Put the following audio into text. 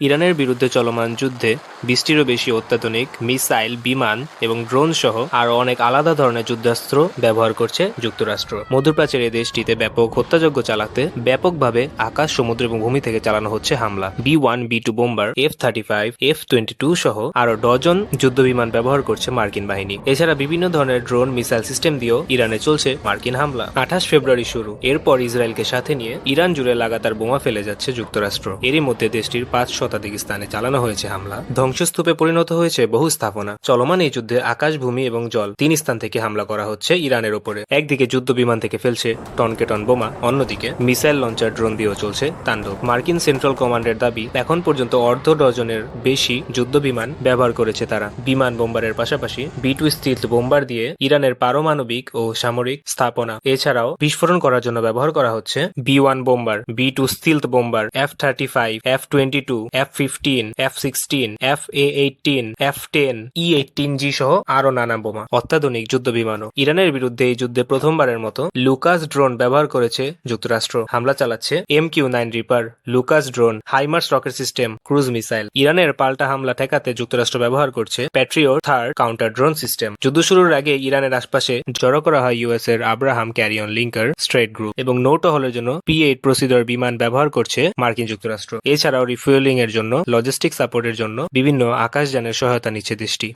ইরানের বিরুদ্ধে চলমান যুদ্ধে 20টিরও বেশি অত্যাধুনিক মিসাইল, বিমান এবং ড্রোন সহ আরও অনেক আলাদা ধরনের যুদ্ধাস্ত্র ব্যবহার করছে যুক্তরাষ্ট্র। মধ্যপ্রাচ্যের এই দেশটিতে ব্যাপক হত্যাযজ্ঞ চালাতে ব্যাপকভাবে আকাশ, সমুদ্র এবং ভূমি থেকে চালানো হচ্ছে হামলা। B-1, B-2 bomber, F-35, F-22 সহ আরও ডজন যুদ্ধবিমান ব্যবহার করছে মার্কিন বাহিনী। এছাড়া বিভিন্ন ধরনের ড্রোন, মিসাইল সিস্টেম দিয়েও ইরানে চলছে মার্কিন হামলা। 28 ফেব্রুয়ারি শুরু। এরপর ইসরায়েলকে সাথে নিয়ে ইরান জুড়ে লাগাতার বোমা ফেলে যাচ্ছে যুক্তরাষ্ট্র। এরই মধ্যে দেশটির 5 শতাধিক স্থানে চালানো হয়েছে হামলা। ধ্বংসস্তূপে পরিণত হয়েছে বহু স্থাপনা। চলমান এই যুদ্ধে আকাশ, ভূমি এবং জল 3 স্থান থেকে হামলা করা হচ্ছে ইরানের ওপরে। একদিকে যুদ্ধ বিমান থেকে ফেলছে টনকে টন বোমা, অন্যদিকে মিসাইল লঞ্চার, ড্রোন দিয়েও চলছে তাণ্ডব। মার্কিন সেন্ট্রাল কমান্ডের দাবি, এখন পর্যন্ত অর্ধ ডজনের বেশি যুদ্ধ বিমান ব্যবহার করেছে তারা। বিমান বোম্বারের পাশাপাশি B-2 স্টিলথ বোম্বার দিয়ে ইরানের পারমাণবিক ও সামরিক স্থাপনা এছাড়াও বিস্ফোরণ করার জন্য ব্যবহার করা হচ্ছে B-1 bomber, B-2 স্টিলথ bomber, F-35, F-22, F-15, F-16, F-A-18, F-10, E-18G সহ আরো নানা বোমা, অত্যাধুনিক যুদ্ধ বিমানও। ইরানের বিরুদ্ধে এই যুদ্ধে প্রথমবারের মতো লুকাস ড্রোন ব্যবহার করেছে যুক্তরাষ্ট্র। হামলা চালাচ্ছে MQ-9 reaper, Lucas drone, HIMARS rocket system, cruise missile. ইরানের পাল্টা হামলা ঠেকাতে যুক্তরাষ্ট্র ব্যবহার করছে Patriot THAAD counter drone system. যুদ্ধ শুরুর আগে ইরানের আশপাশে জড়ো করা হয় US এর Abraham carry-on linker straight group এবং নৌটহলের জন্য P-8 প্রসিডর বিমান ব্যবহার করছে মার্কিন যুক্তরাষ্ট্র। এছাড়াও রিফুয়েলিং এর জন্য, লজিস্টিক সাপোর্টের জন্য বিভিন্ন আকাশযানের সহায়তা নিচ্ছে দেশটি।